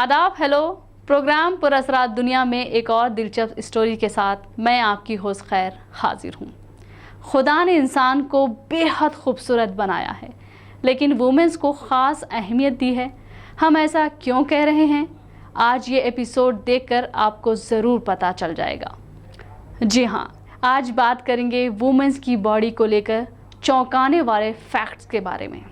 आदाब, hello. Programme पुरअसरात दुनिया में एक और दिलचस्प स्टोरी के साथ मैं आपकी होस्ट खैर हाजिर हूँ। खुदा ने इंसान को बेहद खूबसूरत बनाया है, लेकिन वुमेन्स को ख़ास अहमियत दी है। हम ऐसा क्यों कह रहे हैं, आज ये एपिसोड देखकर आपको ज़रूर पता चल जाएगा। जी हाँ, आज बात करेंगे वुमेन्स की बॉडी को लेकर चौंकाने वाले फैक्ट्स के बारे में।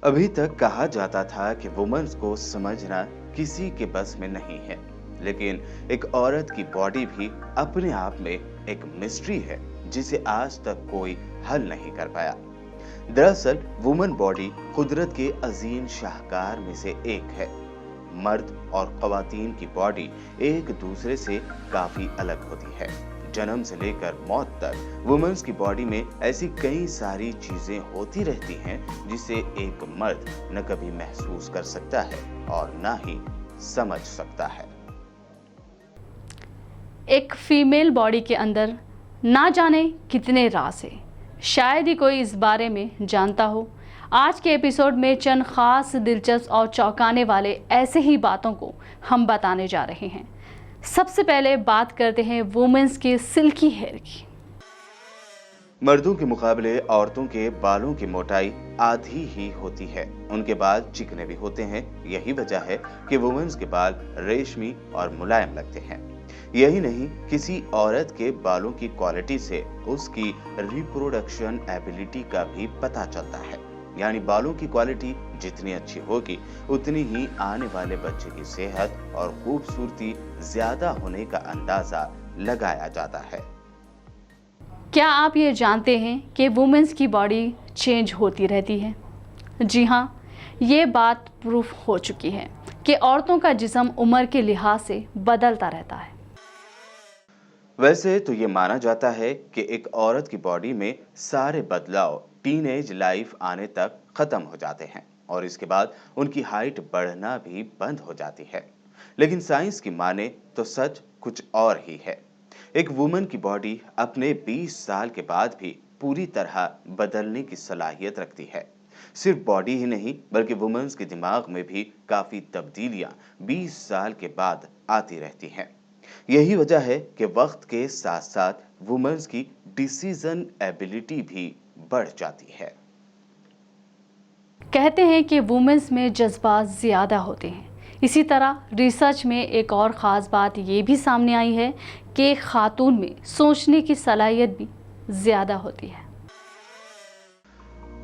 अभी तक कहा जाता था कि वुमेन्स को समझना किसी के बस में नहीं है, लेकिन एक औरत की बॉडी भी अपने आप में एक मिस्ट्री है जिसे आज तक कोई हल नहीं कर पाया। दरअसल वुमन बॉडी कुदरत के अजीम शाहकार में से एक है। मर्द और ख्वातीन की बॉडी एक दूसरे से काफी अलग होती है। जन्म से लेकर मौत तक वुमेन्स की बॉडी में ऐसी कई सारी चीजें होती रहती हैं जिसे एक मर्द न कभी महसूस कर सकता है और न ही समझ सकता है। एक फीमेल बॉडी के अंदर ना जाने कितने राज हैं, शायद ही कोई इस बारे में जानता हो। आज के एपिसोड में चंद खास दिलचस्प और चौंकाने वाले ऐसे ही बातों को हम बताने जा रहे हैं। सबसे पहले बात करते हैं वुमेन्स के सिल्की हेयर की। मर्दों के मुकाबले औरतों के बालों की मोटाई आधी ही होती है। उनके बाल चिकने भी होते हैं। यही वजह है कि वुमेन्स के बाल रेशमी और मुलायम लगते हैं। यही नहीं, किसी औरत के बालों की क्वालिटी से उसकी रिप्रोडक्शन एबिलिटी का भी पता चलता है। यानी बालों की क्वालिटी जितनी अच्छी होगी उतनी ही आने वाले बच्चे की सेहत और खूबसूरती ज्यादा होने का अंदाजा लगाया जाता है। क्या आप ये जानते हैं कि वुमेन्स की बॉडी चेंज होती रहती है? जी हाँ, ये बात प्रूफ हो चुकी है कि औरतों का जिस्म उम्र के लिहाज से बदलता रहता है। वैसे तो ये माना जाता है कि एक औरत की बॉडी में सारे बदलाव टीनेज लाइफ आने तक खत्म हो जाते हैं और इसके बाद उनकी हाइट बढ़ना भी बंद हो जाती है। लेकिन साइंस की माने तो सच कुछ और ही है। एक वुमन की बॉडी अपने 20 साल के बाद भी पूरी तरह बदलने की सलाहियत रखती है। सिर्फ बॉडी ही नहीं, बल्कि वुमेन्स के दिमाग में भी काफी तब्दीलियां 20 साल के बाद आती रहती हैं। यही वजह है कि वक्त के साथ साथ वुमेन्स की डिसीजन एबिलिटी भी बढ़ जाती है। कहते हैं कि वुमेन्स में जज्बात ज़्यादा होते हैं। इसी तरह रिसर्च में एक और ख़ास बात ये भी सामने आई है कि खातून में सोचने की सलाहियत भी ज़्यादा होती है।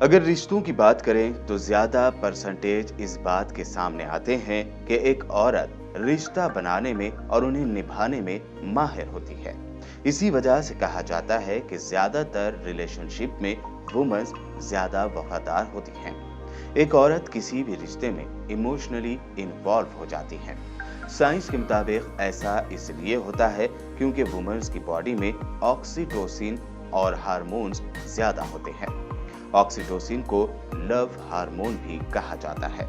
अगर रिश्तों की बात करें तो ज्यादा परसेंटेज इस बात के सामने आते हैं कि एक औरत रिश्ता बनाने में और उन्हें निभाने में माहिर होती है। इसी वजह से कहा जाता है कि ज्यादातर रिलेशनशिप में वुमेन्स ज्यादा वफादार होती हैं। एक औरत किसी भी रिश्ते में इमोशनली इन्वॉल्व हो जाती है। साइंस के मुताबिक ऐसा इसलिए होता है क्योंकि वुमेन्स की बॉडी में ऑक्सीटोसिन और हार्मोन्स ज्यादा होते हैं। ऑक्सीटोसिन को लव हार्मोन भी कहा जाता है।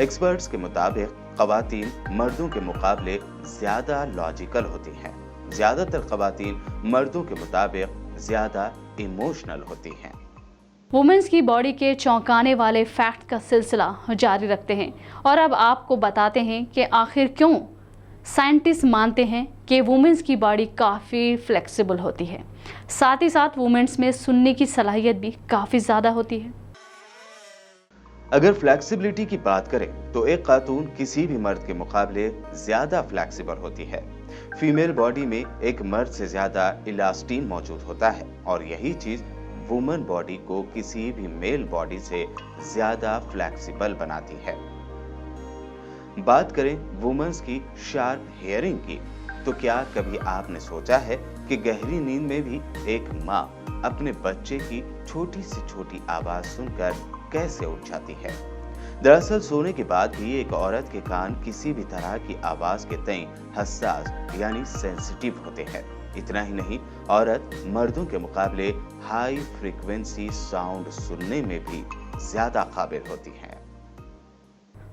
एक्सपर्ट्स के मुताबिक ख्वातीन मर्दों के मुकाबले ज्यादा लॉजिकल होती हैं। ज्यादातर ख्वातीन मर्दों के मुताबिक ज्यादा इमोशनल होती हैं। वुमेन्स की बॉडी के चौंकाने वाले फैक्ट का सिलसिला जारी रखते हैं और अब आपको बताते हैं कि आखिर क्यों साइंटिस्ट मानते हैं कि वुमेन्स की बॉडी काफ़ी फ्लेक्सिबल होती है। साथ ही साथ वुमेन्स में सुनने की सलाहियत भी काफ़ी ज़्यादा होती है। अगर फ्लेक्सिबिलिटी की बात करें तो एक खातून किसी भी मर्द के मुकाबले ज्यादा फ्लेक्सिबल होती है। फीमेल बॉडी में एक मर्द से ज्यादा इलास्टिन मौजूद होता है और यही चीज वुमन बॉडी को किसी भी मेल बॉडी से ज्यादा फ्लेक्सिबल बनाती है। बात करें वुमेन्स की शार्प हियरिंग की, तो क्या कभी आपने सोचा है कि गहरी नींद में भी एक माँ अपने बच्चे की छोटी से छोटी आवाज सुनकर कैसे उठ जाती है? दरअसल सोने के बाद भी एक औरत के कान किसी भी तरह की आवाज के तय हसास यानी सेंसिटिव होते हैं। इतना ही नहीं, औरत मर्दों के मुकाबले हाई फ्रीक्वेंसी साउंड सुनने में भी ज्यादा काबिल होती है।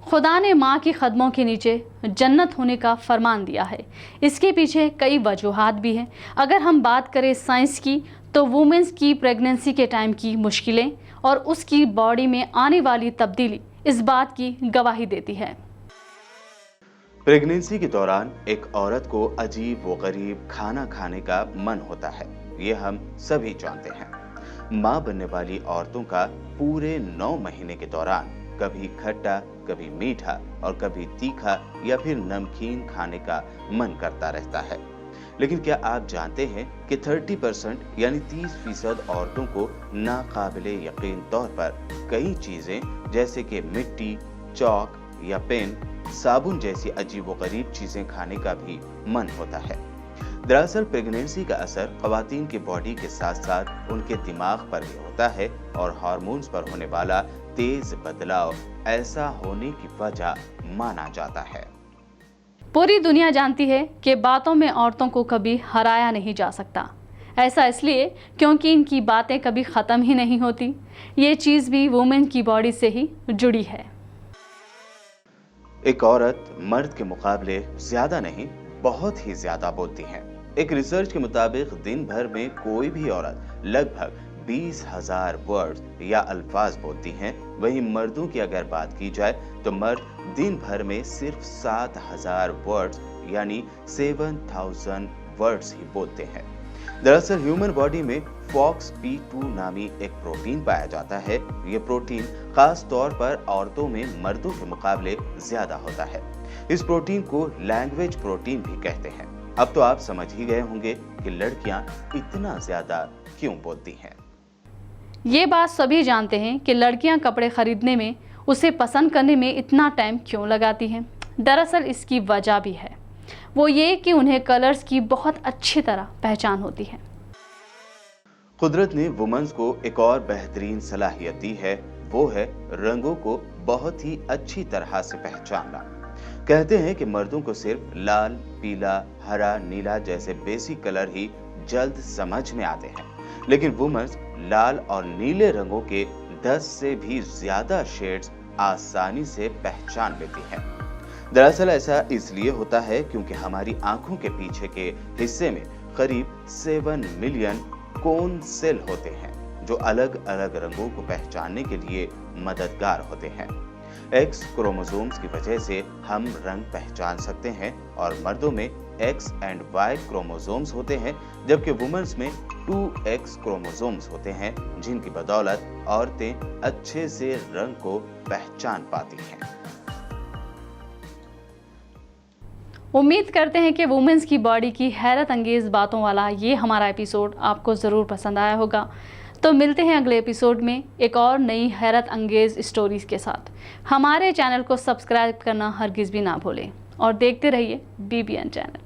खुदा ने माँ के कदमों के नीचे जन्नत होने का फरमान दिया है। इसके पीछे कई वजूहात भी हैं। अगर हम बात करें साइंस की, तो वुमेन्स की प्रेगनेंसी के टाइम की मुश्किलें और उसकी बॉडी में आने वाली तब्दीली इस बात की गवाही देती है। प्रेगनेंसी के दौरान एक औरत को अजीब व गरीब खाना खाने का मन होता है, ये हम सभी जानते हैं। माँ बनने वाली औरतों का पूरे 9 महीने के दौरान कभी खट्टा, कभी मीठा और कभी तीखा या फिर नमकीन खाने का मन करता रहता है। लेकिन क्या आप जानते हैं कि 30% यानी 30% औरतों को नाकाबिले यकीन तौर पर कई चीजें जैसे कि मिट्टी, चौक या पेन, साबुन जैसी अजीबोगरीब चीजें खाने का भी मन होता है। दरअसल प्रेगनेंसी का असर खवातीन की बॉडी के साथ साथ उनके दिमाग पर भी होता है और हार्मोन्स पर होने वाला तेज बदलाव ऐसा होने की वजह माना जाता है। पूरी दुनिया जानती है कि बातों में औरतों को कभी हराया नहीं जा सकता। ऐसा इसलिए क्योंकि इनकी बातें कभी ख़त्म ही नहीं होती। ये चीज़ भी वुमेन की बॉडी से ही जुड़ी है। एक औरत मर्द के मुकाबले ज्यादा नहीं, बहुत ही ज्यादा बोलती है। एक रिसर्च के मुताबिक दिन भर में कोई भी औरत लगभग 20,000 वर्ड्स या अल्फाज बोलती हैं। वहीं मर्दों की अगर बात की जाए तो मर्द दिन भर में सिर्फ 7,000 वर्ड्स यानी 7,000 वर्ड्स ही बोलते हैं। दरअसल ह्यूमन बॉडी में FOXP2 नामी एक प्रोटीन पाया जाता है। ये प्रोटीन खास तौर पर औरतों में मर्दों के मुकाबले ज्यादा होता है। इस प्रोटीन को लैंग्वेज प्रोटीन भी कहते हैं। अब तो आप समझ ही गए होंगे कि लड़कियां इतना ज्यादा क्यों बोलती हैं। ये बात सभी जानते हैं कि लड़कियां कपड़े खरीदने में, उसे पसंद करने में इतना टाइम क्यों लगाती हैं। दरअसल इसकी वजह भी है, वो ये कि उन्हें कलर्स की बहुत अच्छी तरह पहचान होती है। कुदरत ने वुमेन्स को एक और बेहतरीन सलाहियत दी है, वो है रंगों को बहुत ही अच्छी तरह से पहचानना। कहते हैं कि मर्दों को सिर्फ लाल, पीला, हरा, नीला जैसे बेसिक कलर ही जल्द समझ में आते हैं, लेकिन वुमेन्स लाल और नीले रंगों के 10 से भी ज्यादा शेड्स आसानी से पहचान लेती हैं। दरअसल ऐसा इसलिए होता है क्योंकि हमारी आंखों के पीछे के हिस्से में करीब 7 मिलियन कोन सेल होते हैं, जो अलग अलग रंगों को पहचानने के लिए मददगार होते हैं। X क्रोमोसोम्स की वजह से हम रंग पहचान सकते हैं और मर्दों में X एंड Y क्रोमोसोम्स होते हैं, जबकि वुमेन्स में 2X क्रोमोसोम्स होते हैं, जिनकी बदौलत औरतें अच्छे से रंग को पहचान पाती हैं। उम्मीद करते हैं कि वुमेन्स की बॉडी की हैरत अंगेज बातों वाला ये हमारा एपिसोड आपको ज़रूर पसंद आया होगा। तो मिलते हैं अगले एपिसोड में एक और नई हैरत अंगेज स्टोरीज़ के साथ। हमारे चैनल को सब्सक्राइब करना हरगिज़ भी ना भूलें और देखते रहिए BBN चैनल।